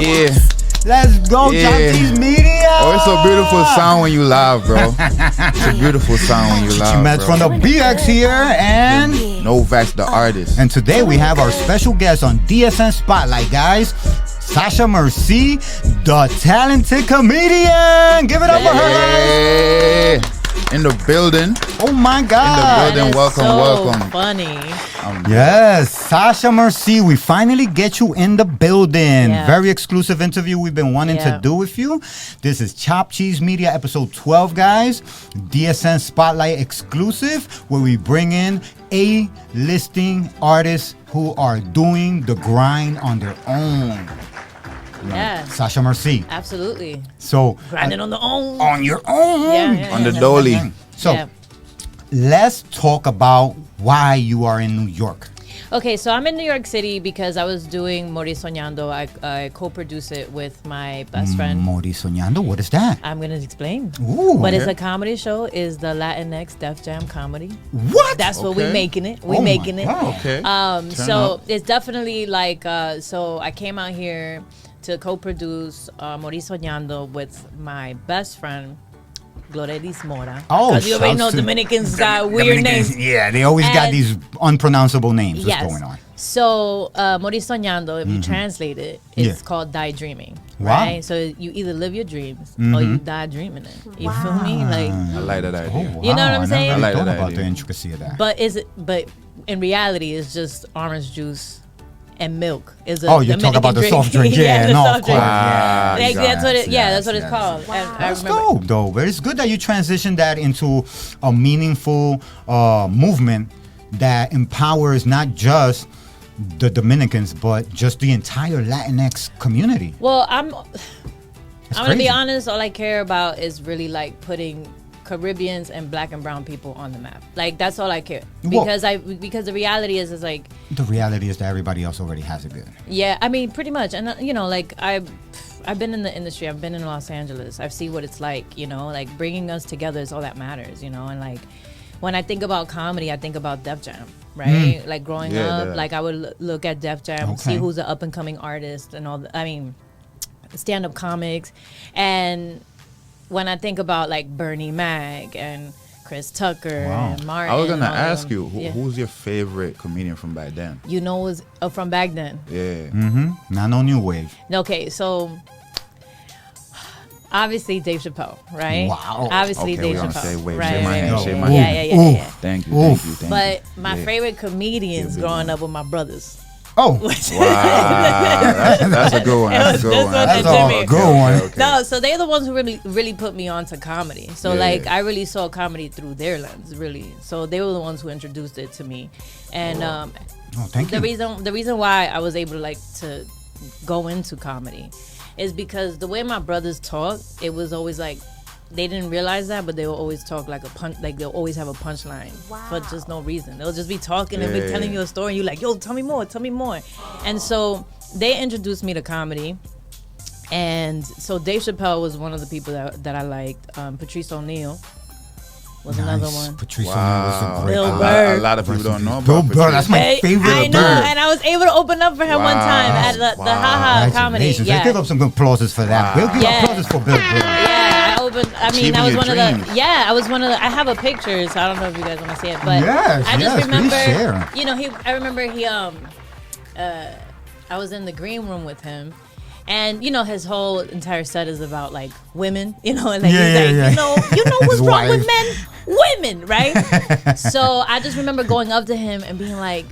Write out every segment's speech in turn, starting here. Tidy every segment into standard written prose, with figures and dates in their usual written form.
Yeah. Let's go, Caption Media. Oh, it's a beautiful sound when you laugh, bro. It's a beautiful sound when you laugh, Met from the BX here, and No Vex, the artist. And today we have our special guest on DSN Spotlight, guys. Sasha Merci, the talented comedian. Give it up for her, guys. In the building. Oh my God. In the building. Welcome, so welcome. Funny. Yes, Sasha Merci, we finally get you in the building. Yeah. Very exclusive interview we've been wanting to do with you. This is Chop Cheese Media episode 12, guys. DSN Spotlight exclusive, where we bring in A-listing artists who are doing the grind on their own. Yeah. Sasha Merci. Absolutely. So Grinding on the own. on your own. Yeah. On the dolly. So let's talk about why you are in New York. Okay, so I'm in New York City because I was doing Mori Soñando. I co-produce it with my best friend. Mori Soñando, what is that? I'm going to explain. Ooh. But it's a comedy show. Is the Latinx Def Jam comedy. What? That's what we're making it. We're Oh making my it. God. Okay. So up. it's definitely like, so I came out here to co-produce Mori Soñando with my best friend, Gloredis Mora. Oh, because you already know shouts to Dominicans got weird names. Yeah, they always got And- these unpronounceable names. Yes. What's going on? So, Mori Soñando, if you translate it, it's called die dreaming. Wow. Right? So you either live your dreams or you die dreaming it. You feel me? Like, I like that idea. wow. You know what I'm I saying? never I like thought that about idea. the intricacy of that. but in reality, it's just orange juice and milk. Is a Oh, you're talking Dominican about the drink. soft drink. Yeah, the no, soft of drink. course. Yeah, Like, that's what it. Yeah, that's what it's yes. called. And I That's remember. dope, though. But it's good that you transitioned that into a meaningful movement that empowers not just the Dominicans, but just the entire Latinx community. Well, I'm gonna crazy. be honest. All I care about is really like putting Caribbeans and Black and Brown people on the map. Like that's all I care Well- because the reality is like The reality is that everybody else already has it good. yeah. I mean, pretty much. And like I've been in the industry. I've been in Los Angeles. I've seen what it's like. Like bringing us together is all that matters. And like when I think about comedy, I think about Def Jam. Right? Like growing up, yeah. like I would look at Def Jam, see who's an up and coming artist and all. I mean, stand up comics, and when I think about like Bernie Mac and Chris Tucker and Martin. I was going to all of ask them. you, who's your favorite comedian from back then? It was from back then. Yeah. Not no new wave. Okay, so obviously Dave Chappelle, right? Wow. Obviously Okay, Dave we're gonna Chappelle. say wave. right, Shake my right, hand, right. shake my Yeah, hand. yeah, yeah. Thank you. But my favorite comedians Yeah, growing up with my brothers. Oh, Wow. That's a good one. That's a good one. that's Jimmy. a good one. Okay. No, so they're the ones who really put me onto comedy. So Yeah. like I really saw comedy through their lens, really. So they were the ones who introduced it to me. And Oh, thank you. the reason why I was able to like to go into comedy is because the way my brothers talk, it was always like they didn't realize that, but they will always talk like a punch, like they'll always have a punchline for just no reason. They'll just be talking and be telling you a story, and you're like, "Yo, tell me more." And so they introduced me to comedy, and so Dave Chappelle was one of the people that I liked. Patrice O'Neal was another one. Patrice O'Neal was a great Bill one. Burr. A lot of people don't know Bill about Burr, Patrice. that's my Hey, favorite. I know, Burr. and I was able to open up for him one time at the Haha Comedy. Congratulations. Let's give up some applauses for that. We'll give Yeah. applauses for Bill Burr. Yeah, I opened. I mean, Achieving I was your one of dreams. the. Yeah, I was one of the. I have a picture, so I don't know if you guys want to see it, but Yes, I just yes, remember. please share. I remember he. I was in the green room with him. And his whole entire set is about like women, and like he's like, yeah. you know what's His wrong with wife. men? Women, right? So I just remember going up to him and being like,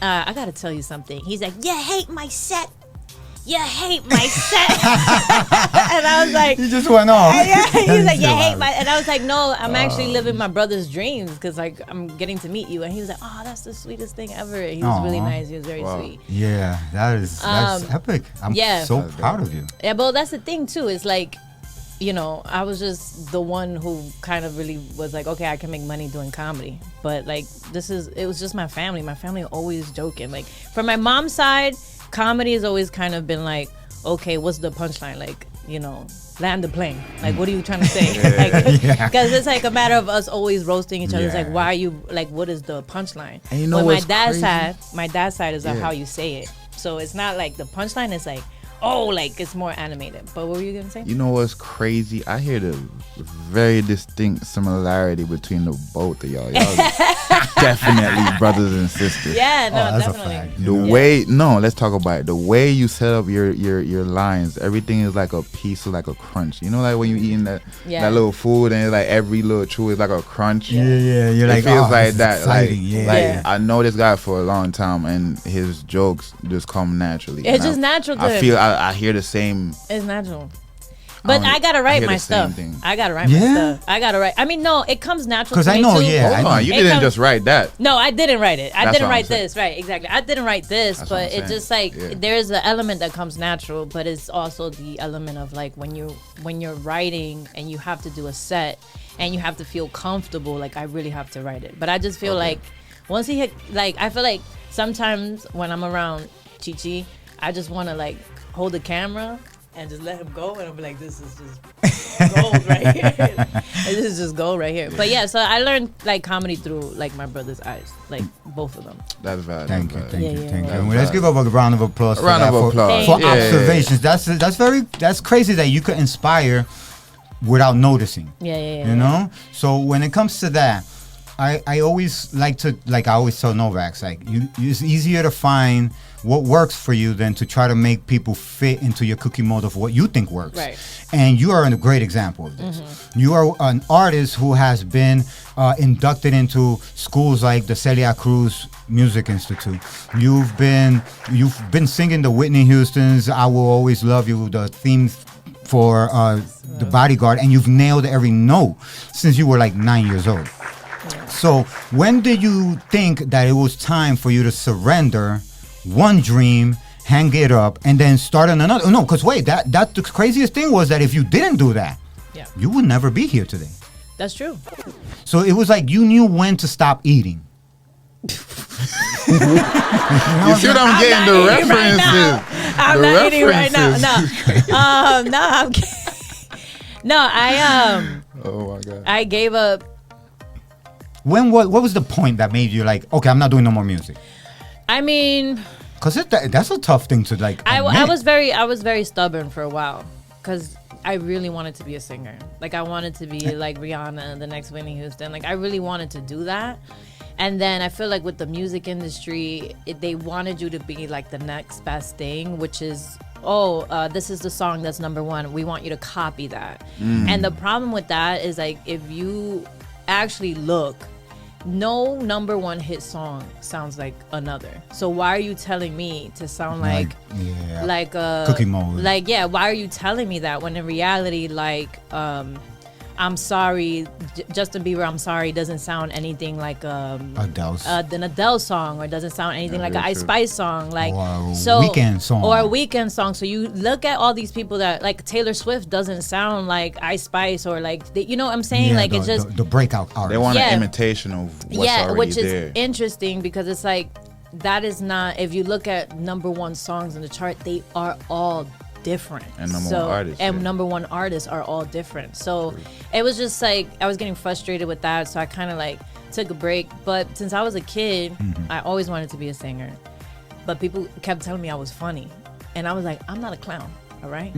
I gotta tell you something. He's like, you hate my set. You hate my set. And I was like, He just went off. yeah, he's like, you So hate my, and I was like, no, I'm actually living my brother's dreams because like I'm getting to meet you. And he was like, oh, that's the sweetest thing ever. And he was really Aw. nice. He was very sweet. Yeah, that's epic. I'm yeah. so proud of you. Yeah, but that's the thing too. It's like, I was just the one who kind of really was like, okay, I can make money doing comedy. But like, it was just my family. My family always joking. Like from my mom's side, comedy has always kind of been like, okay, what's the punchline? Like, land the plane. Like, what are you trying to say? Because it's like a matter of us always roasting each other. It's like, why are you, like, what is the punchline? And you know but what's crazy? my dad's side is how you say it. So it's not like the punchline is like, oh, like it's more animated. But what were you gonna say? You know what's crazy? I hear the very distinct similarity between the both of y'all. Y'all definitely brothers and sisters. Yeah, no, that's a definitely. fact. The way, no, let's talk about it. The way you set up your lines, everything is like a piece of like a crunch. You know, like when you eating that little food and it's like every little chew is like a crunch. Yeah. You're like, It feels like this is that. exciting. Like I know this guy for a long time, and his jokes just come naturally. It's just natural to I him. feel I hear the same. It's natural. But I gotta write my stuff. I gotta write my stuff. I gotta write. I mean, no, it comes natural. Because I know, too. Hold on, you didn't just write that. No, I didn't write it. I That's didn't what I'm write this. Right, exactly. I didn't write this, That's what but I'm it's just like there's an element that comes natural, but it's also the element of like when you're writing and you have to do a set and you have to feel comfortable. Like I really have to write it. But I just feel like once he hit, like I feel like sometimes when I'm around Chi, I just want to like hold the camera and just let him go, and I'll be like, this is just gold right here. This is just gold right here. But yeah, so I learned like comedy through like my brother's eyes, like both of them. That's valid. Thank you. Yeah. Well, let's give up a round of applause. A round of applause for Yeah. observations. That's crazy that you could inspire without noticing. Yeah. You know. So when it comes to that, I always like to I always tell Novaks like it's easier to find what works for you than to try to make people fit into your cookie mold of what you think works. Right. And you are a great example of this. You are an artist who has been inducted into schools like the Celia Cruz Music Institute. You've been singing the Whitney Houston's "I Will Always Love You," the theme for The Bodyguard, and you've nailed every note since you were like 9 years old. So when did you think that it was time for you to surrender one dream, hang it up, and then start on another? No, because wait, that the craziest thing was that if you didn't do that, you would never be here today. That's true. So it was like you knew when to stop eating. You see what I'm getting? The references. I'm not eating right now. No, I'm kidding. No, Oh my god. I gave up. What was the point that made you like, okay, I'm not doing no more music? I mean, because that's a tough thing to like. I was very stubborn for a while because I really wanted to be a singer. Like I wanted to be like Rihanna, the next Whitney Houston. Like I really wanted to do that. And then I feel like with the music industry, they wanted you to be like the next best thing, which is, this is the song that's number one. We want you to copy that. And the problem with that is like if you actually look, no number one hit song sounds like another. So why are you telling me to sound like cookie mold? Like why are you telling me that when in reality I'm sorry, Justin Bieber, I'm sorry, doesn't sound anything like an Adele song, or doesn't sound anything like an Ice Spice song, like or a Weeknd song. So you look at all these people that like Taylor Swift doesn't sound like Ice Spice, or like you know what I'm saying? Like it's just the breakout artist. They want an imitation of what's already which there. is interesting because it's like that is not. If you look at number one songs in the chart, they are all different, and number one artists are all different. So it was just like I was getting frustrated with that, so I kind of like took a break. But since I was a kid, I always wanted to be a singer, but people kept telling me I was funny, and I was like, I'm not a clown. All right,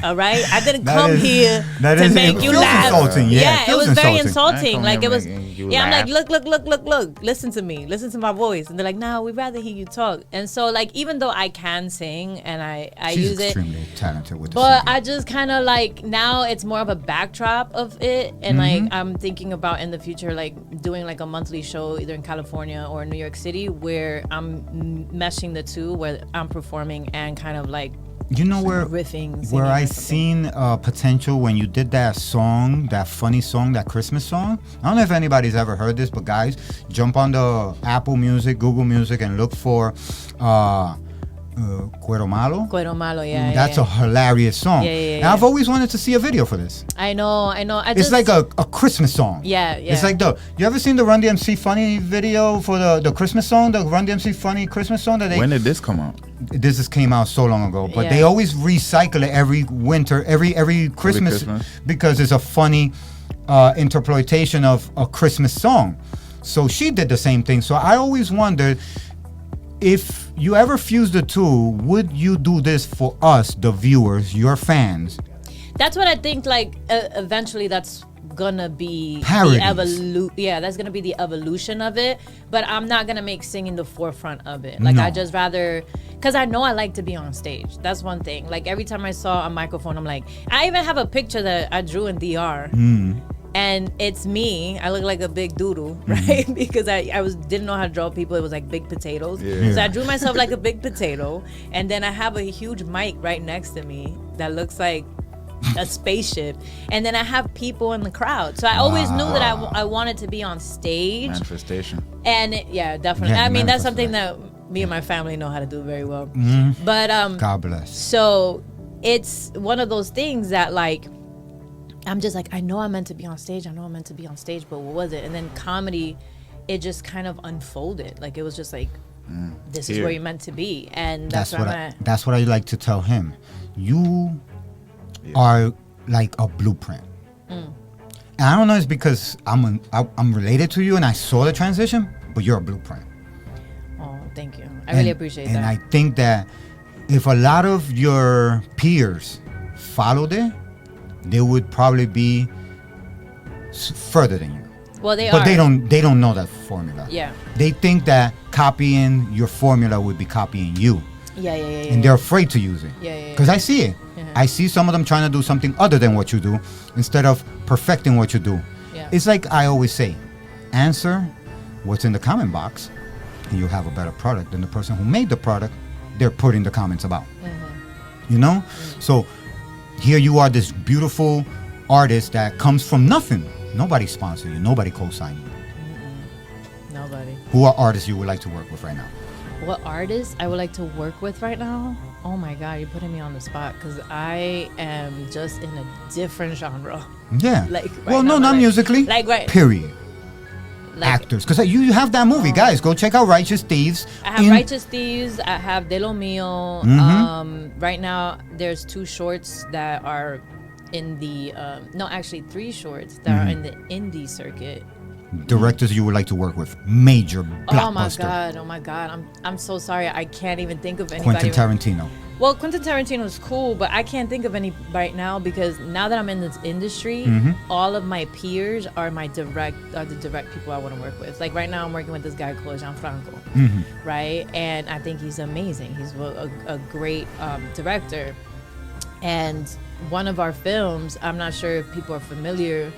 all right. I didn't come here to make you laugh. Insulting. Yeah, it was very insulting. Like it was. Yeah, I'm like, look. Listen to me. Listen to my voice. And they're like, no, we'd rather hear you talk. And so, like, even though I can sing and I She's use it, extremely talented with the but singing. I just kind of like now it's more of a backdrop of it, and like I'm thinking about in the future, like doing like a monthly show either in California or New York City where I'm meshing the two, where I'm performing and kind of like. You know where I seen potential when you did that song, that funny song, that Christmas song? I don't know if anybody's ever heard this, but guys, jump on the Apple Music, Google Music, and look for Cuero Malo. Cuero Malo, yeah. That's a hilarious song. Yeah. And I've always wanted to see a video for this. I know. It's like a Christmas song. Yeah. It's like you ever seen the Run DMC Funny video for the Christmas song, the Run DMC Funny Christmas song that they... When did this come out? This just came out so long ago, but they always recycle it every winter, every Christmas, because it's a funny interpretation of a Christmas song. So she did the same thing. So I always wondered, if you ever fuse the two, would you do this for us, the viewers, your fans? That's what I think. Like eventually, that's gonna be Parodies. that's gonna be the evolution of it. But I'm not gonna make singing the forefront of it. Like I just rather, because I know I like to be on stage. That's one thing. Like every time I saw a microphone, I'm like, I even have a picture that I drew in DR. And it's me. I look like a big doodle, right? Because I didn't know how to draw people. It was like big potatoes. Yeah. So I drew myself like a big potato, and then I have a huge mic right next to me that looks like a spaceship, and then I have people in the crowd. So I always knew that I wanted to be on stage. Manifestation. And definitely. Yeah, I mean, that's manifest something that. that me and my family know how to do very well. But God bless. so it's one of those things that like, I'm just like, I know I'm meant to be on stage. I know I'm meant to be on stage, but what was it? And then comedy, it just kind of unfolded. Like it was just like, this is where you're meant to be, and that's where I'm at. That's what I like to tell him. You are like a blueprint. And I don't know, it's because I'm related to you and I saw the transition, but you're a blueprint. Oh, thank you. I really appreciate that. And I think that if a lot of your peers followed it, they would probably be further than you. Well, they But are. they don't know that formula. Yeah. They think that copying your formula would be copying you. Yeah. And they're afraid to use it. Yeah. Because I see it. I see some of them trying to do something other than what you do instead of perfecting what you do. Yeah. It's like I always say, answer what's in the comment box and you'll have a better product than the person who made the product they're putting the comments about. You know? So here you are, this beautiful artist that comes from nothing. Nobody sponsored you. Nobody co-signed you. Nobody. Who are artists you would like to work with right now? What artist I would like to work with right now? Oh my God, you're putting me on the spot because I am just in a different genre. Yeah. Like right well, now, no, not like- musically. like right- Period. Like, Actors. Because you have that movie. Guys, go check out Righteous Thieves. I have Righteous Thieves. I have De Lo Mio. Right now, there's 2 shorts that are in the actually 3 shorts that are in the indie circuit. Directors you would like to work with. Major blockbuster. Oh my God. I'm so sorry. I can't even think of anybody. Quentin Tarantino. Well, Quentin Tarantino is cool, but I can't think of any right now because now that I'm in this industry, all of my peers are the direct people I want to work with. Like right now, I'm working with this guy called Gianfranco, right? And I think he's amazing. He's a great director. And one of our films, I'm not sure if people are familiar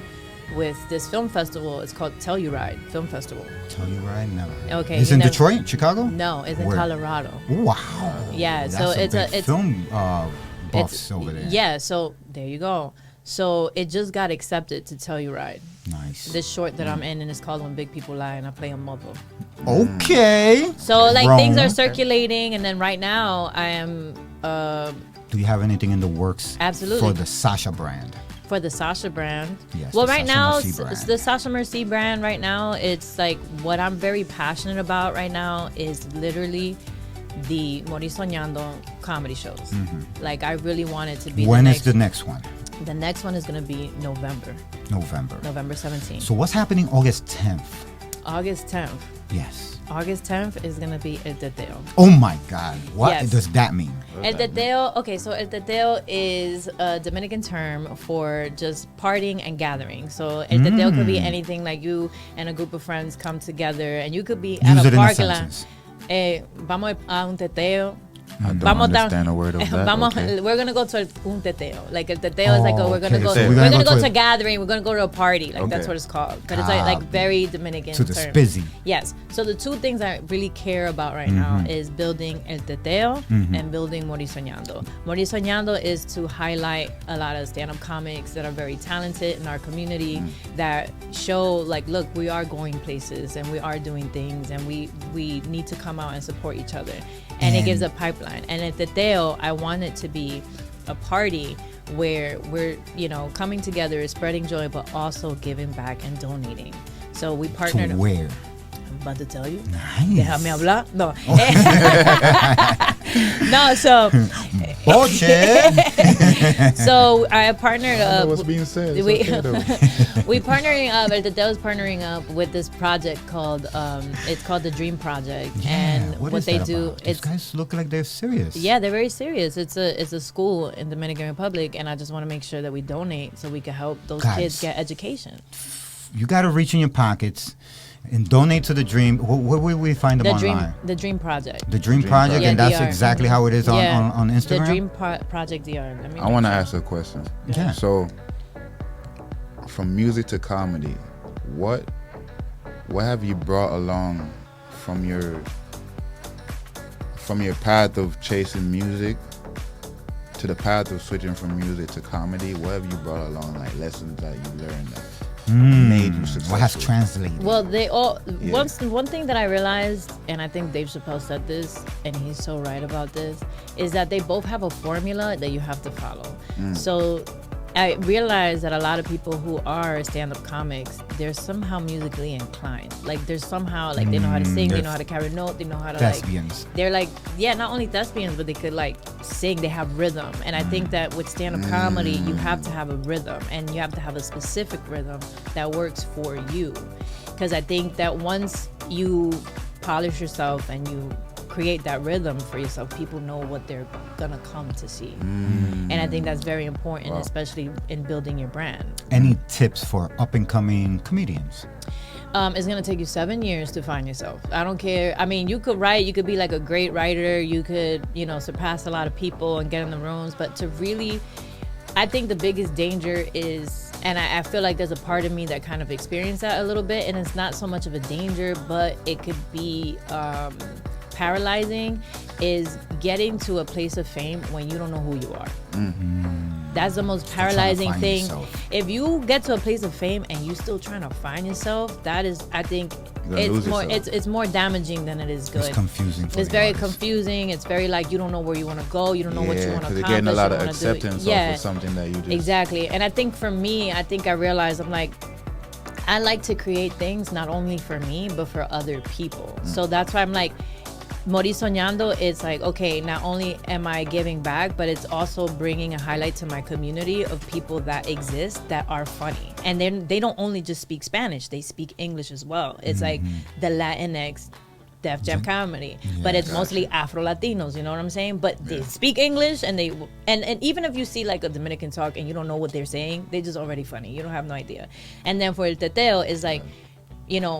with this film festival. It's called Telluride Film Festival. Telluride? No. Okay. It's in Detroit? Chicago? No, it's in Where? Colorado. Wow. Yeah, That's so a it's big film buffs over there. Yeah, so there you go. So it just got accepted to Telluride. Nice. This short that I'm in, and it's called When Big People Lie, and I play a mother. Okay. So like Wrong. things are circulating, and then right now I am Do you have anything in the works? Absolutely. For the Sasha brand? for the Sasha brand. Yes, Well, the right Sasha now, Merci brand. the Sasha Merci brand right now, it's like what I'm very passionate about right now is literally the Mori Soñando comedy shows. Like I really want it to be When the is next, the next one? The next one is going to be November November 17th. So what's happening August 10th? August 10th. Yes. August 10th is going to be El Teteo. Oh my God. What Yes. does that mean? El Teteo, okay, so El Teteo is a Dominican term for just partying and gathering. So El Teteo could be anything like you and a group of friends come together and you could be Use at it a in a parking lot. sentence. Vamos a un teteo. I don't understand a word of that. Okay. We're gonna go to un teteo. Like el teteo is like Oh, we're gonna okay. go. So we're gonna go to to a gathering. We're gonna go to a party. Like that's Okay. what it's called. But it's like very Dominican. To the term. spizzy. Yes. So the 2 things I really care about right now is building El Teteo and building Mori Soñando. Mori Soñando is to highlight a lot of stand-up comics that are very talented in our community that show like, look, we are going places and we are doing things and we need to come out and support each other. And it gives a pipeline. And El Teteo, I want it to be a party where we're, coming together, spreading joy, but also giving back and donating. So we partnered. To where? I'm about to tell you. Nice. Déjame hablar. No. No, so bullshit. so I partnered I up. know what's being said. It's We okay, though. we partnering up. El Teteo is partnering up with this project called it's called the Dream Project, and what what is they that do, about? These guys look like they're serious. yeah, they're very serious. It's a school in Dominican Republic, and I just want to make sure that we donate so we can help those Guys. kids get education. You got to reach in your pockets and donate to the Dream. Where will we find them online? The Dream Project. The Dream Project, Yeah, and that's DR. exactly how it is on, Yeah, on Instagram. The Dream Project DR. Let me I want to make ask a question. Yeah. So, from music to comedy, what have you brought along from your path of chasing music to the path of switching from music to comedy? What have you brought along, like lessons that you learned that made you successful? What has translated? Well, they all Yeah. one thing that I realized, and I think Dave Chappelle said this, and he's so right about this, is that they both have a formula that you have to follow. So I realized that a lot of people who are stand-up comics, they're somehow musically inclined. Like there's somehow like they know how to sing, they know how to carry a note, they know how to Thespians. like. They're like, yeah, not only thespians, but they could like sing. They have rhythm, and I think that with stand-up comedy, you have to have a rhythm, and you have to have a specific rhythm that works for you. Because I think that once you polish yourself and you create that rhythm for yourself, people know what they're gonna come to see. And I think that's very important, especially in building your brand. Any tips for up and coming comedians? It's gonna take you 7 years to find yourself. I don't care. I mean, you could write, you could be like a great writer, you could, surpass a lot of people and get in the rooms, but to really, I think the biggest danger is, and I feel like there's a part of me that kind of experienced that a little bit, and it's not so much of a danger, but it could be paralyzing, is getting to a place of fame when you don't know who you are. That's the most paralyzing thing. Yourself. If you get to a place of fame and you still trying to find yourself, that is, I think, it's more damaging than it is good. It's confusing. It's very confusing. It's very like you don't know where you want to go. You don't know what you want to accomplish. You're getting a lot of you acceptance off of something that you just exactly. And I think for me, I realized I'm like, I like to create things not only for me but for other people. So that's why I'm like, Morir Soñando, it's like, okay, not only am I giving back, but it's also bringing a highlight to my community of people that exist that are funny. And then they don't only just speak Spanish, they speak English as well. It's like the Latinx Def Jam comedy, but it's mostly Afro-Latinos, you know what I'm saying? But they speak English, and and even if you see like a Dominican talk and you don't know what they're saying, they're just already funny. You don't have no idea. And then for El Teteo, it's like,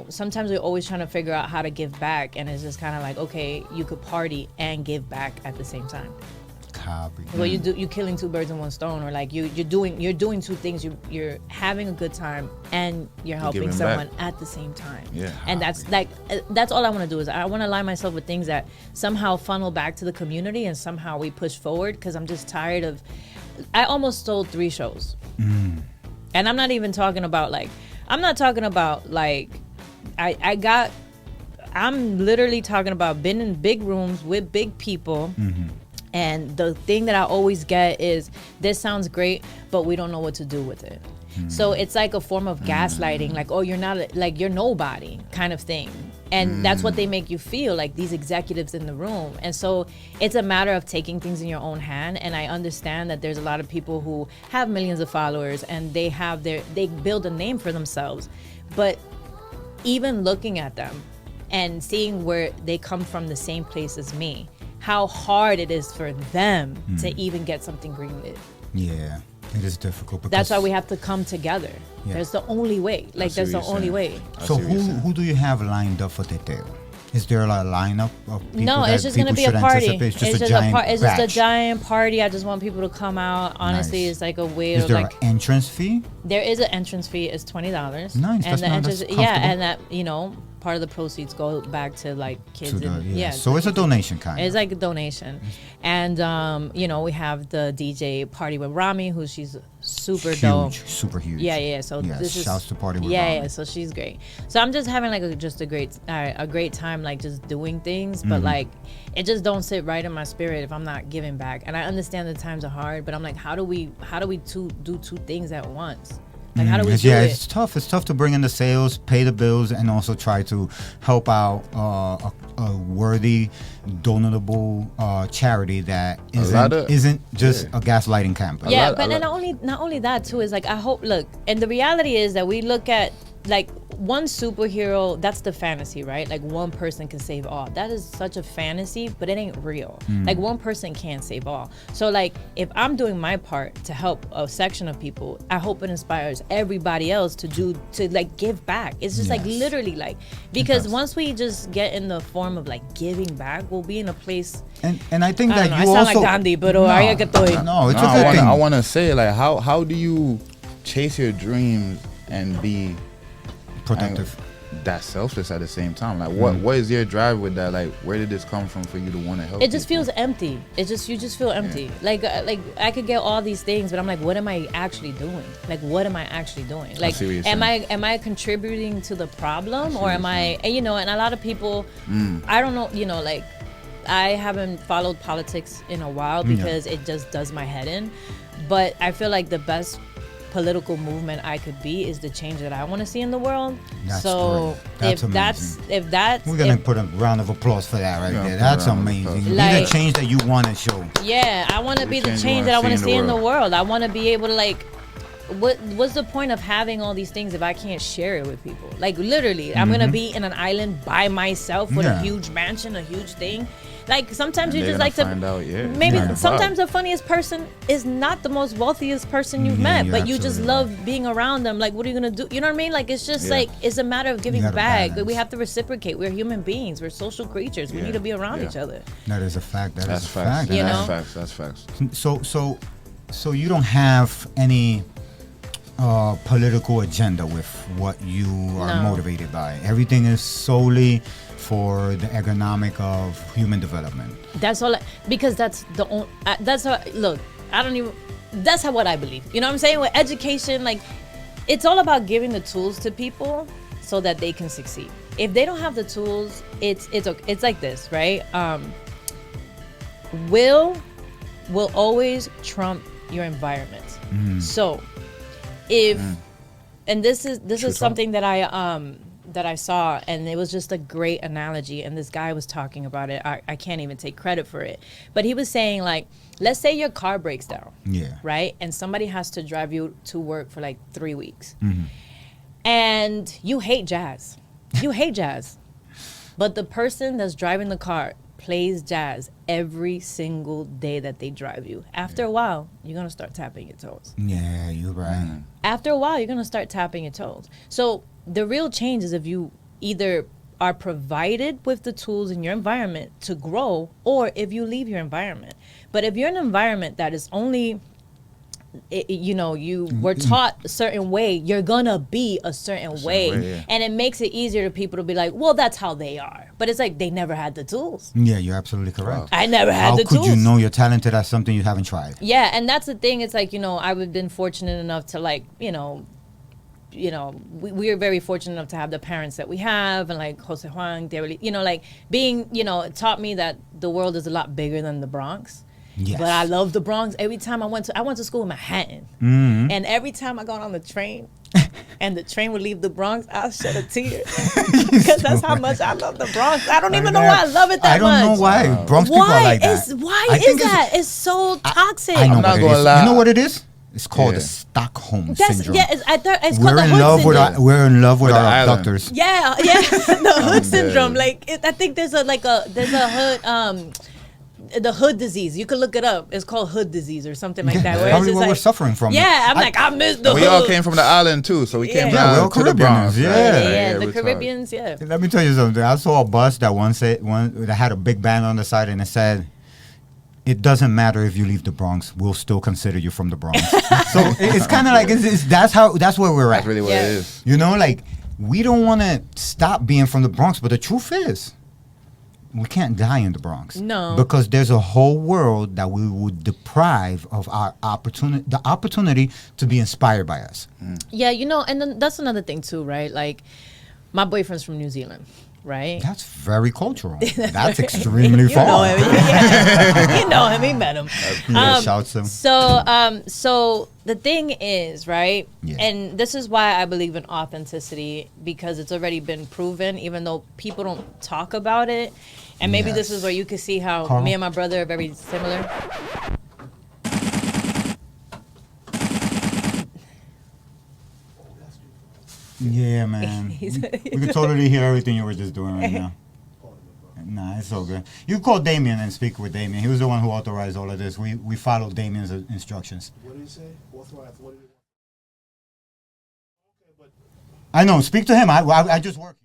sometimes we're always trying to figure out how to give back, and it's just kind of like, okay, you could party and give back at the same time. Copy. Well, you're killing two birds in one stone, or like you're doing two things. You're having a good time and you're helping giving someone back at the same time. Yeah. And that's all I want to do, is I want to align myself with things that somehow funnel back to the community and somehow we push forward, because I'm just tired of. I almost sold 3 shows, and I'm not even talking about like. I'm not talking about like. I'm literally talking about being in big rooms with big people. And the thing that I always get is, this sounds great, but we don't know what to do with it. So it's like a form of gaslighting, like, oh, you're not, like, you're nobody kind of thing. And that's what they make you feel, like these executives in the room. And so it's a matter of taking things in your own hand. And I understand that there's a lot of people who have millions of followers and they build a name for themselves. But even looking at them and seeing where they come from, the same place as me, how hard it is for them to even get something greenlit. Yeah, it is difficult. That's why we have to come together. Yeah. That's the only way. Like, that's the only way. So who do you have lined up for Teteo? Is there a lineup of people? No, it's just gonna be a party. It's just a giant party. I just want people to come out. Honestly, Nice. It's like a way Is to there like. an entrance fee? There is an entrance fee. It's $20. Nice. And That's the not- entrance, that's yeah, comfortable. and that part of the proceeds go back to like kids. So it's a donation kind of. It's like a donation. And we have the DJ Party with Rami, who she's super dope. Super huge. Yeah. So this is shouts to Party with yeah, Rami. so she's great. So I'm just having like a great time, like just doing things, but like it just don't sit right in my spirit if I'm not giving back. And I understand the times are hard, but I'm like, how do we do 2 things at once? Like, how do we do yeah, it? it's tough. It's tough to bring in the sales, pay the bills, and also try to help out a worthy, donable charity that isn't just a gaslighting campaign. Yeah, but then not only that too is like, I hope, look, and the reality is that we look at like one superhero, that's the fantasy, right? Like one person can save all. That is such a fantasy, but it ain't real. Like one person can't save all. So like if I'm doing my part to help a section of people, I hope it inspires everybody else to like give back. It's just like literally like, because once we just get in the form of like giving back, we'll be in a place. And I think that I sound like Gandhi, but no, it's a good thing. I want to say like how do you chase your dreams and be productive, that's selfless at the same time? Like what is your drive with that? Like where did this come from for you to want to help? It just feels empty. You just feel empty. Like I could get all these things, but I'm like, what am I actually doing? Like what am I actually doing? Like am I contributing to the problem, or am I, and a lot of people, I don't know, like I haven't followed politics in a while because it just does my head in, but I feel like the best political movement I could be is the change that I want to see in the world. That's so great. if that's we're gonna put a round of applause for that right there. That's amazing. Be the change that you want to show. Yeah, I want to be the change that I want to see in the world. I want to be able to like, what's the point of having all these things if I can't share it with people? Like literally, I'm gonna be in an island by myself with a huge mansion, a huge thing. Like sometimes you just like to find out, maybe sometimes the funniest person is not the most wealthiest person you've met, but you just love being around them. Like what are you gonna do? You know what I mean? Like it's just like, it's a matter of giving back. We have to reciprocate. We're human beings. We're social creatures. We need to be around each other. That is a fact. That's facts. Fact. That's facts. So you don't have any political agenda with what you are motivated by. Everything is solely for the economic of human development. That's all, because that's the only, that's how, look, I don't even, that's how what I believe. You know what I'm saying? With education, like, it's all about giving the tools to people so that they can succeed. If they don't have the tools, it's like this, right? Will always trump your environment. So if, and this is something that I saw, and it was just a great analogy, and this guy was talking about it. I can't even take credit for it, but he was saying, like, let's say your car breaks down, right, and somebody has to drive you to work for like 3 weeks, and you hate jazz, but the person that's driving the car plays jazz every single day that they drive you. After a while, you're gonna start tapping your toes. Yeah, you're right. After a while, you're gonna start tapping your toes. So the real change is if you either are provided with the tools in your environment to grow, or if you leave your environment. But if you're in an environment that is only, you were taught a certain way, you're gonna be a certain way. And it makes it easier for people to be like, well, that's how they are. But it's like, they never had the tools. Yeah, you're absolutely correct. I never had the tools. How could you know you're talented at something you haven't tried? Yeah, and that's the thing. It's like, I've been fortunate enough to, like, we are very fortunate enough to have the parents that we have, and like Jose Juan, they really, like being, it taught me that the world is a lot bigger than the Bronx. Yes. But I love the Bronx. Every time I went to school in Manhattan, and every time I got on the train, and the train would leave the Bronx, I'll shed a tear because that's how much I love the Bronx. I don't even know why I love it that much. I don't know why. Bronx people are like that. Why is that? It's so toxic. I know I'm not gonna lie. You know what it is? It's called the Stockholm syndrome. Yeah, it's called the hood syndrome. We're in love with our abductors. Yeah, the hood syndrome. Like, I think there's a hood. The hood disease. You can look it up. It's called hood disease or something like that. Where probably what we're suffering from. Yeah, I miss the hood. We all came from the island too, so we came down to the Bronx. Yeah, the Caribbeans. Yeah. Let me tell you something. I saw a bus that that had a big band on the side, and it said, "It doesn't matter if you leave the Bronx, we'll still consider you from the Bronx." So it's kind of like that's where we're at. That's really what it is. Like, we don't want to stop being from the Bronx, but the truth is, we can't die in the Bronx. No. Because there's a whole world that we would deprive of our opportunity to be inspired by us. Yeah, and then that's another thing too, right? Like, my boyfriend's from New Zealand. right? That's very cultural. That's extremely far. Know him. Yeah. You know him. He met him. Shouts him. So the thing is, right? Yeah. And this is why I believe in authenticity, because it's already been proven, even though people don't talk about it. And maybe this is where you can see how Carl? me and my brother are very similar. Yeah, man. We can totally hear everything you were just doing right now. Nah, it's all good. You call Damien and speak with Damien. He was the one who authorized all of this. We followed Damien's instructions. What did he say? Authorized. What did he want? I know. Speak to him. I just work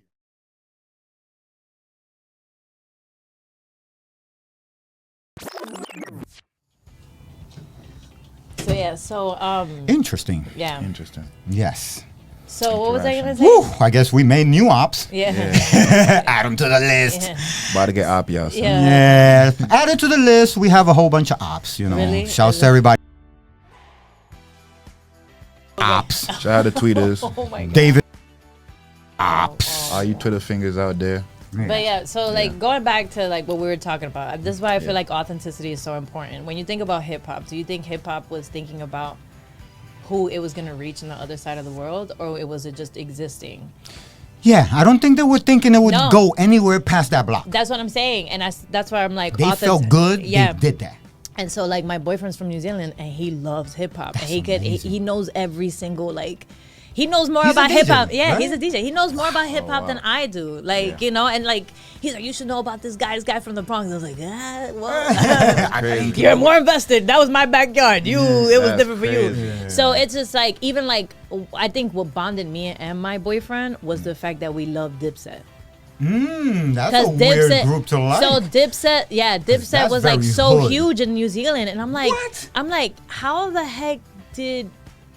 here. So yeah, Interesting. yeah. Interesting. Yes. So what was I gonna say? Whew, I guess we made new ops. Yeah. Add them to the list. Yeah. About to get op, y'all. So. Yeah. Yeah. Add it to the list. We have a whole bunch of ops, you know. Really? Shouts to everybody. Ops. Shout out to tweeters. Oh my god. David. Ops. All you Twitter fingers out there. But yeah, so like going back to like what we were talking about, this is why I feel like authenticity is so important. When you think about hip hop, do you think hip hop was thinking about who it was going to reach on the other side of the world, or was it just existing? Yeah, I don't think they were thinking it would go anywhere past that block. That's what I'm saying, and that's why I'm like, They felt good. Yeah, they did that. And so like my boyfriend's from New Zealand, and he loves hip hop, and he knows every single like. He knows more about hip hop. Yeah, right? he's a DJ. He knows more about hip hop than I do. Like, you know, and like he's like, you should know about this guy from the Bronx. I was like, well, you're more invested. That was my backyard. It was different for you. Yeah. So it's just like, even like, I think what bonded me and my boyfriend was the fact that we love Dipset. That's a weird group to like. So Dipset was like so huge in New Zealand, and I'm like, what? How the heck did?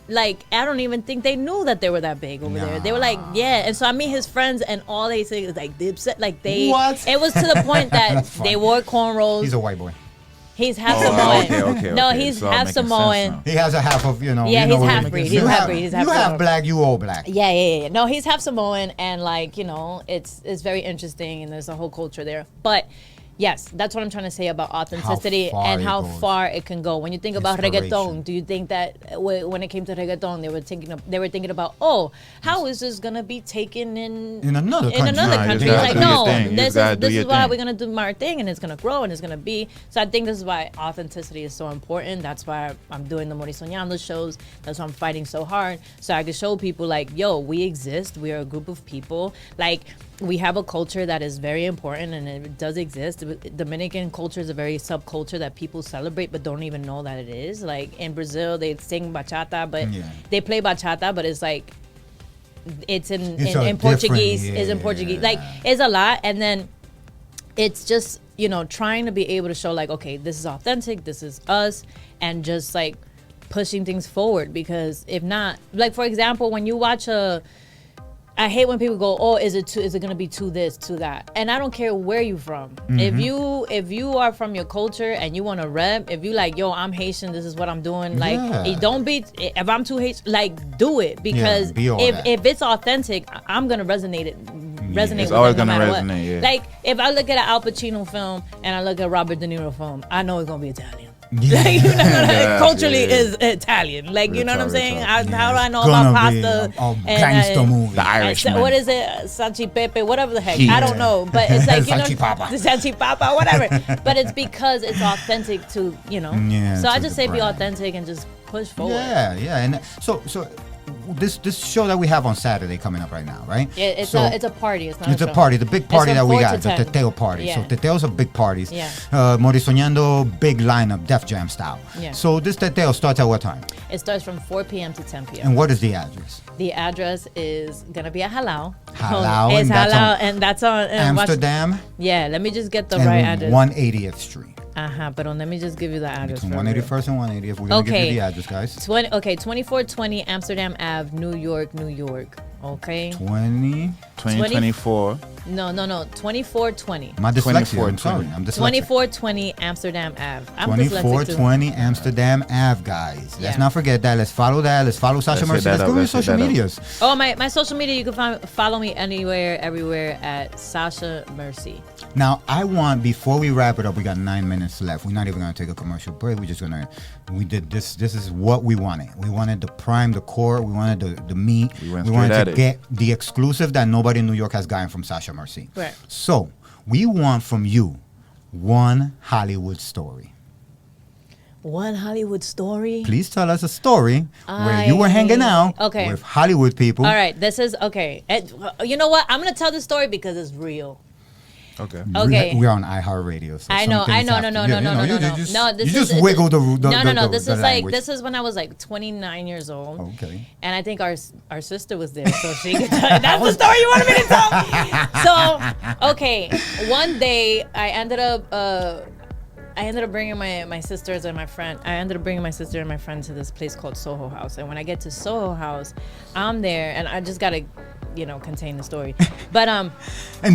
Like, I don't even think they knew that they were that big over there. They were like, yeah. And so I meet his friends, and all they say is like Dipset. Like What? It was to the point that they wore cornrows. He's a white boy. He's half Samoan. Okay. No, he's It's all half making sense Samoan. now. He has a half of, Yeah, you he's know, half-breed. He's you half-breed. He's half You have Samoan. black, you all black. Yeah. No, he's half Samoan, and like, you know, it's very interesting, and there's a whole culture there. But yes, that's what I'm trying to say about authenticity and how far it can go. When you think about reggaeton, do you think that when it came to reggaeton, they were thinking about, oh, how is this gonna be taken in another country? country? Like, no, this is is why we're gonna do our thing, and it's gonna grow, and it's gonna be. So I think this is why authenticity is so important. That's why I'm doing the Mori Soñando shows. That's why I'm fighting so hard, so I can show people like, yo, we exist. We are a group of people. Like, we have a culture that is very important, and it does exist. Dominican culture is a very subculture that people celebrate but don't even know that it is. Like in Brazil, they sing bachata, but they play bachata, but it's like it's in Portuguese. Is in Portuguese. Like, it's a lot, and then it's just, you know, trying to be able to show like, okay, this is authentic, this is us, and just like pushing things forward. Because if not, like for example, when you watch I hate when people go, oh, is it gonna be to this, to that? And I don't care where you from. Mm-hmm. If you are from your culture and you want to rep, if you like, yo, I'm Haitian, this is what I'm doing. Like, don't be. If I'm too Haitian, like, do it, because if it's authentic, I'm gonna resonate It's with always it no gonna matter resonate. Yeah. Like, if I look at an Al Pacino film and I look at Robert De Niro film, I know it's gonna be Italian. Yeah. Like, you know, culturally yeah. is Italian. Like, you know what I'm saying? How do I know Gonna about be pasta? a gangster movie. The Irishman. What is it? Sanchi Pepe, whatever the heck. Heat. I don't know. But it's like, you know, Sanchi Papa. the Sanchi Papa, whatever. But it's because it's authentic to, you know. Yeah, So I to just the say be brand. authentic and just push forward. Yeah. And so this show that we have on Saturday coming up right now, right? Yeah, it's a party. It's not It's a a show. party, the big party from that we 4 got, to the 10. Teteo party. Yeah. So Teteos are big parties. Yeah. Mori Soñando, big lineup, Def Jam style. Yeah. So this Teteo starts at what time? It starts from 4 p.m. to 10 p.m. And what is the address? The address is going to be at Halal. Halal, It's and that's Halal, on and that's on Amsterdam yeah, let me just get the and right address. 180th Street. But let me just give you the address. Between real quick. 181st and 180th. We're going to give Okay. you the address, guys. 2420 Amsterdam Ave, New York, New York. Okay. 2024. No. 2420. My dyslexia. I'm 2420. sorry. I'm dyslexic. 2420 Amsterdam Ave. I'm dyslexic too. 2420 Amsterdam Ave, guys. Let's Yeah. not forget that. Let's follow that. Let's follow Sasha Let's hit Merci. that Let's up. go to your Let's hit social that up. medias. Oh, my social media, you can follow me anywhere, everywhere at Sasha Merci. Now, I want, before we wrap it up, we got 9 minutes left. We're not even going to take a commercial break. We're just going to, we did this. This is what we wanted. We wanted the prime, the core. We wanted the meat. We went We wanted straight to at it. get the exclusive that nobody in New York has gotten from Sasha Merci. Right. So, we want from you one Hollywood story. One Hollywood story. Please tell us a story where you were hanging out Okay. with Hollywood people. All right, this is okay. You know what? I'm gonna tell the story because it's real. Okay. Okay. We're on iHeartRadio. So I know. some things have to- No. you know, you No, just this is wiggle the No. This the is like language. this is when I was like 29 years old. Okay. And I think our sister was there, so she could tell. That's the story you wanted me to tell. So, okay, one day I ended up bringing my sisters and my friend. I ended up bringing my sister and my friend to this place called Soho House. And when I get to Soho House, I'm there, and I just gotta, contain the story. But And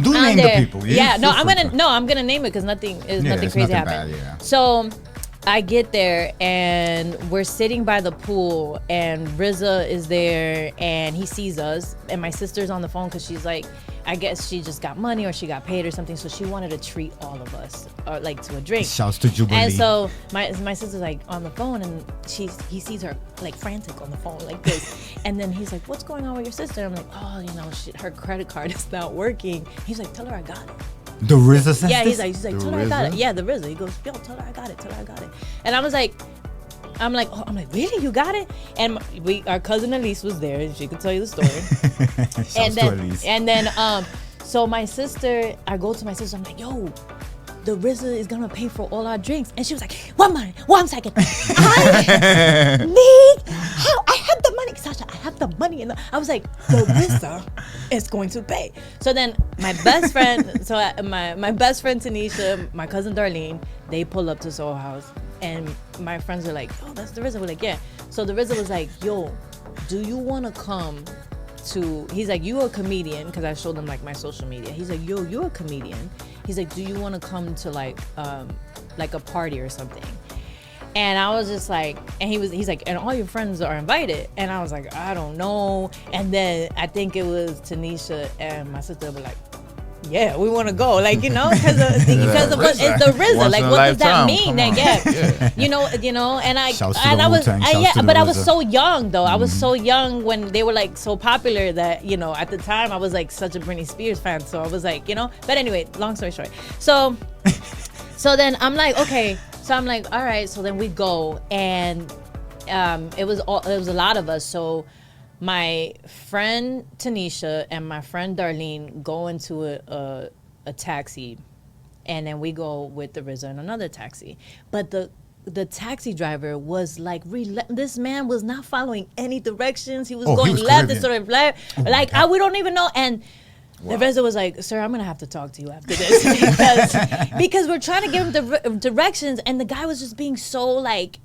do I'm name there. the people. Yeah, no, feel I'm free gonna to. I'm gonna name it because nothing it's crazy nothing happened. bad, yeah. So I get there and we're sitting by the pool and RZA is there and he sees us and my sister's on the phone because she's like, I guess she just got money or she got paid or something, so she wanted to treat all of us or like to a drink. Shouts to Jubilee. And so my sister's like on the phone and he sees her like frantic on the phone like this. And then he's like, what's going on with your sister? I'm like, oh, her credit card is not working. He's like, tell her I got it. The RZA says Yeah, this? he's like, The tell her I got it. RZA? Yeah, the RZA. He goes, yo, tell her I got it. And I was like, I'm like, really? You got it? And our cousin Elise was there, and she could tell you the story. Shouts to Elise. And then, so my sister, I go to my sister. I'm like, yo, the RZA is gonna pay for all our drinks, and she was like, one second. I have the money, Sasha. I have the money, I was like, the RZA is going to pay. So then my best friend, my best friend Tanisha, my cousin Darlene, they pull up to Soho House, and my friends are like, oh, that's the RZA. We're like, yeah. So the RZA was like, yo, do you want to come to? He's like, you a comedian? Because I showed him like my social media. He's like, yo, you're a comedian. He's like, do you want to come to like a party or something? And I was just like, and he's like, and all your friends are invited. And I was like, I don't know. And then I think it was Tanisha and my sister were like, yeah, we want to go, like, because of what it's the RZA. Once Like, in a what does that lifetime, mean? come Like, on. yeah, and I Shouts to and the I was Wu-Tang, shouts to the but I was RZA. so young though. I was so young when they were like so popular that at the time I was like such a Britney Spears fan. So I was like, But anyway, long story short, so then I'm like, okay. So I'm like, all right. So then we go, and it was a lot of us. So my friend Tanisha and my friend Darlene go into a taxi, and then we go with the RZA in another taxi. But the taxi driver was like, this man was not following any directions. He was going was left Caribbean. instead of left. We don't even know. And the RZA was like, sir, I'm going to have to talk to you after this because we're trying to give him the directions. And the guy was just being so like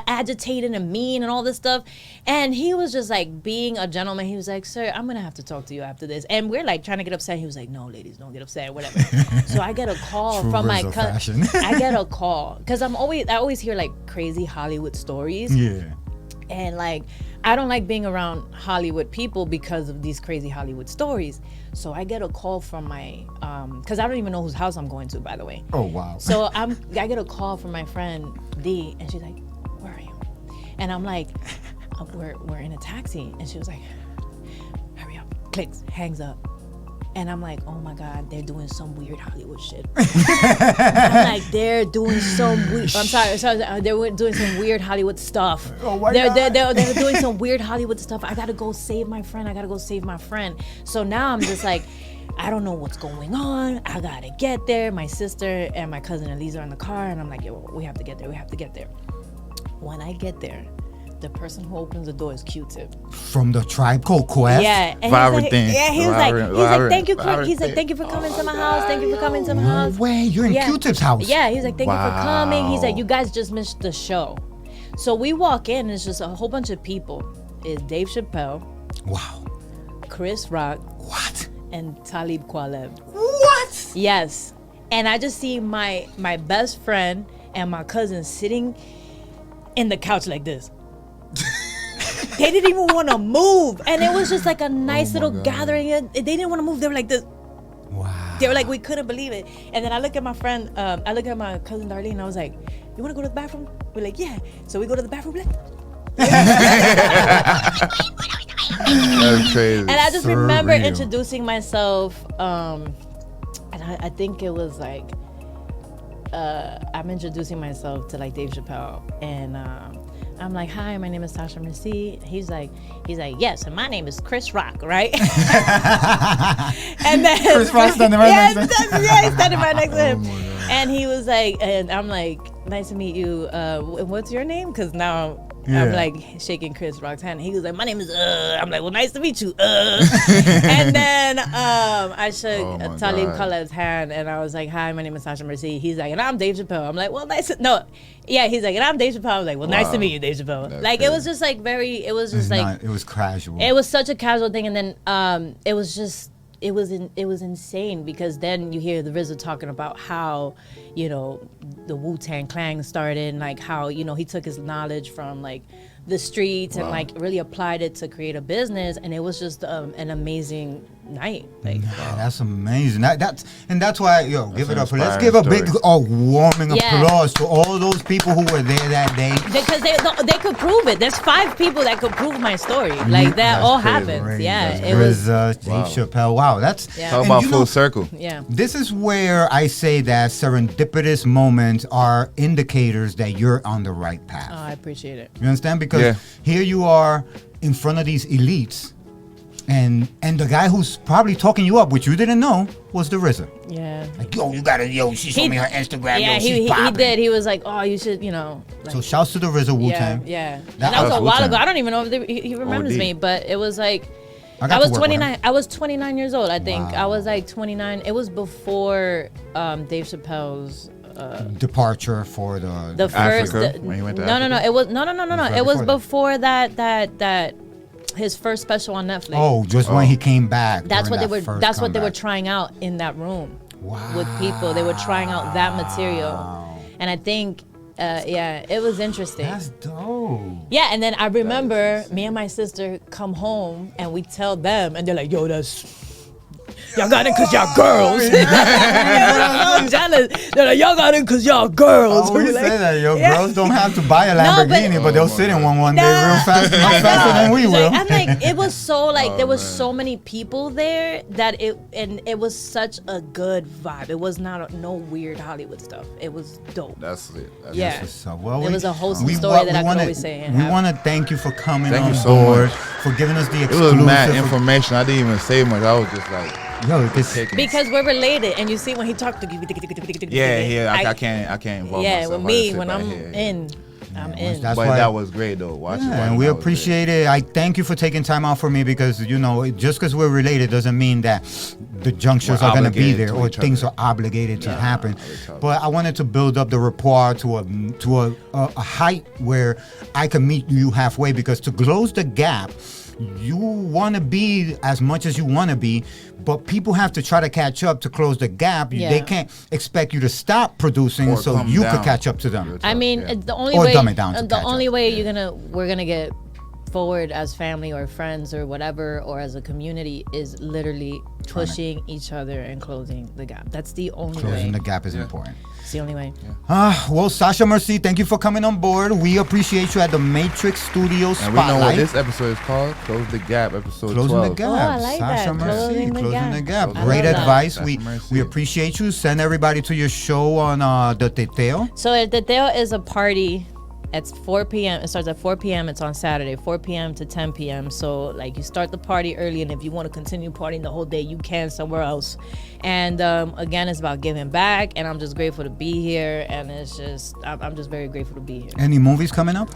agitated and mean and all this stuff. And he was just like being a gentleman. He was like, sir, I'm going to have to talk to you after this. And we're like trying to get upset. He was like, no, ladies, don't get upset, whatever. So I get a call True from my RZA cousin. fashion. I get a call because I always hear like crazy Hollywood stories. Yeah. And like, I don't like being around Hollywood people because of these crazy Hollywood stories. So I get a call from my, because I don't even know whose house I'm going to, by the way. Oh, wow. So I get a call from my friend D, and she's like, where are you? And I'm like, we're in a taxi. And she was like, hurry up. Clicks, hangs up. And I'm like, oh my God, they're doing some weird Hollywood shit. I'm like, they're doing some weird, I'm sorry, they're doing some weird Hollywood stuff. Oh my they're, God. They're doing some weird Hollywood stuff. I gotta go save my friend. So now I'm just like, I don't know what's going on. I gotta get there. My sister and my cousin Elise are in the car, and I'm like, yo, we have to get there. When I get there, the person who opens the door is Q-Tip. From the Tribe Called Quest? Yeah. And Vibrant thing. he was like, thank you, Vibrant he's like, thing. thank you for coming to my house. Thank you for coming to my No house. way. You're in Yeah. Q-Tip's house. Yeah, he's like, thank you for coming. He's like, Wow. you guys just missed the show. So we walk in, and it's just a whole bunch of people. It's Dave Chappelle, Wow. Chris Rock What? and Talib Kweli. What? Yes. And I just see my best friend and my cousin sitting in the couch like this. They didn't even want to move. And it was just like a nice little gathering. They didn't want to move. They were like this. Wow. They were like, we couldn't believe it. And then I look at my friend, I look at my cousin Darlene, and I was like, you want to go to the bathroom? We're like, yeah. So we go to the bathroom. Like, That's crazy. and I just remember Surreal. introducing myself, and I think it was like, I'm introducing myself to like Dave Chappelle, and I'm like, hi, my name is Sasha Merci. He's like, yes, and my name is Chris Rock, right? And then Chris Rock standing right next to him. yeah, he's standing right next to him. And he was like, and I'm like, nice to meet you. What's your name? Because now I'm like shaking Chris Rock's hand. He was like, my name is I'm like, well, nice to meet you. And then I shook Talib Kweli's hand, and I was like, hi, my name is Sasha Merci. He's like, and I'm Dave Chappelle. I'm like, well, nice. He's like, and I'm Dave Chappelle. I was like, well, nice to meet you, Dave Chappelle. That's like, crazy. it was just like it was just like, It was casual. it was such a casual thing. And then it was just, it was insane, because then you hear the RZA talking about how, you know, the Wu-Tang Clan started, and like how, you know, he took his knowledge from like the streets and like really applied it to create a business, and it was just an amazing night. Like, Man, that's amazing. That's why, give it up. an Let's give a big inspiring warming Yeah. applause to all those people who were there that day. because they could prove it. There's 5 people that could prove my story. Like, that all crazy. happens. Great. Yeah, That's it was. Dave Chappelle. Wow, that's Yeah. Talk and about you full know, circle. Yeah. This is where I say that serendipitous moments are indicators that you're on the right path. Oh, I appreciate it. You understand? Because Yeah. here you are in front of these elites, and the guy who's probably talking you up, which you didn't know, was the RZA. Yeah. Like, you gotta, she showed me her Instagram, Yeah, she's he popping. did. He was like, oh, you should, you know. Like, So shouts to the RZA Wu-Tang. Yeah. And That that was was a while Wu-Tang. ago. I don't even know if he remembers OD. me, but it was like, got I to was work with him. 29. I was 29 years old, I think. Wow. I was like 29. It was before Dave Chappelle's Departure for the the first. Africa? When he went to no. Africa? It was no. right It was before that his first special on Netflix. Oh, just when he came back. That's during what they that were. first That's what they were comeback. trying out in that room Wow. with people. They were trying out that material, and I think, it was interesting. That's dope. Yeah, and then I remember me and my sister come home and we tell them, and they're like, yo, y'all got it because y'all girls. I'm so jealous. They're like, y'all got it because y'all girls. Oh, you We're like, say that, yo, yeah. girls don't have to buy a No, but- Lamborghini, but they'll sit in one day Nah, real fast, much I faster know. than we It's will. like, I'm like, it was so like there was man. so many people there that it was such a good vibe. It was not no weird Hollywood stuff. It was dope. That's it. That's Yeah. So, well, It was a wholesome story that I could always say and We have. want to thank you for coming Thank on you so board, much. for giving us the It exclusive. was mad information. I didn't even say much. I was just like Yo, this, taking. Because we're related, and you see when he talked to I can't involve Yeah, myself. with I me, just sit when back I'm here. in, I'm in. that's But why- that was great though. Watching Yeah, that, and we that was great. appreciate it. I thank you for taking time out for me because, just because we're related doesn't mean that the junctures We're are going to be obligated there to or each things other. are obligated to happen. each other. But I wanted to build up the rapport to a height where I can meet you halfway, because to close the gap, you want to be as much as you want to be, but people have to try to catch up to close the gap. Yeah. They can't expect you to stop producing Or so come you down. could catch up to them. I mean, Yeah. the only Or way dumb it down to the catch only up. way we're gonna get forward as family or friends or whatever, or as a community, is literally pushing each other and closing the gap. That's the only Closing way. the gap is important. It's the only way. Well, Sasha Merci, thank you for coming on board. We appreciate you at the Matrix Studio And we know what Spotlight. this episode is called. Close the Gap, episode Closing 12. the gap. Oh, I like Sasha that. Merci, Closing the closing the gap. gap. I Great love that. advice. Sasha We Merci. appreciate you. Send everybody to your show on the Teteo. So El Teteo is a party. It's 4 p.m. It starts at 4 p.m. It's on Saturday, 4 p.m. to 10 p.m. So like you start the party early, and if you want to continue partying the whole day, you can somewhere else. And again, it's about giving back, and I'm just grateful to be here. And it's just I'm just very grateful to be here. Any movies coming up?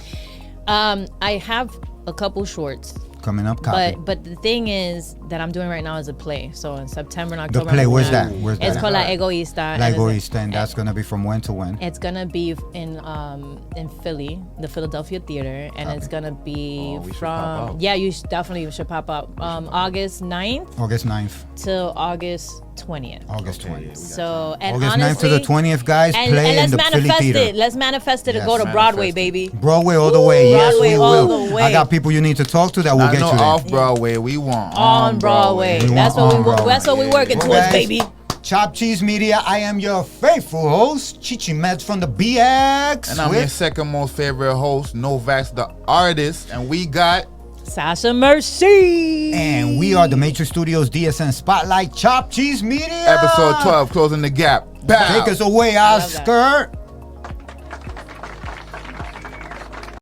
I have a couple shorts. Coming up, copy. But the thing is that I'm doing right now is a play. So in September and October. The play, where's that? It's called La Egoísta. La Egoísta, and that's gonna be from when to when? It's gonna be in Philly, the Philadelphia Theater, and it's gonna be from you definitely should pop up. August 9th. August 9th. Till August 20th. August 20th. So and August honestly, 9th to the 20th, guys. Play in the Philly Theater. Let's manifest it to go to Broadway, baby. Broadway all the way. Yes, Broadway we all will. the way. I got people you need to talk to that will get you there. Off Broadway, we want on Broadway. That's what we're working towards, guys, baby. Chop Cheese Media. I am your faithful host, Chichi Meds from the BX. And I'm your second most favorite host, Novax the artist, and we got Sasha Merci. And we are the Matrix Studios DSN Spotlight Chop Cheese Media. Episode 12, Closing the Gap. Bow. Take us away, Oscar.